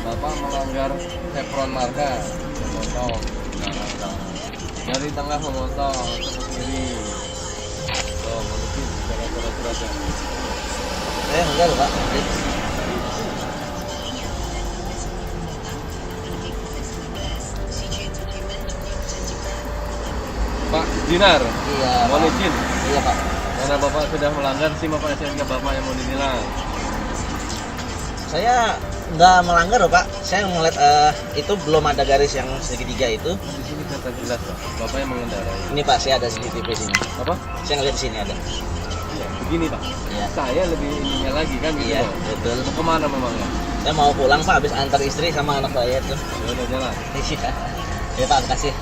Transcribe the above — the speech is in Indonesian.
Bapak melanggar chevron marka, memotong. Dari tengah memotong ke kiri. Tuh, mungkin surat-suratnya. Enggak loh Pak. Pak Dinar, Iya. mohon Pak. izin. Iya Pak. Karena Bapak sudah melanggar SIM apa STNK Bapak yang mau ditilang. Saya nggak melanggar loh Pak. Saya ngeliat itu belum ada garis yang segitiga itu. Di sini kata jelas Pak, Bapak yang mengendarai. Ini Pak, saya ada CCTV sini. Apa? Saya ngeliat di sini ada. Iya, begini Pak. Iya. Saya lebih ininya lagi kan gitu. Iya, loh. betul. Mau kemana memangnya? Saya mau pulang Pak, habis antar istri sama anak saya tuh. Ya udah jalan. Iya. Ya Pak, makasih.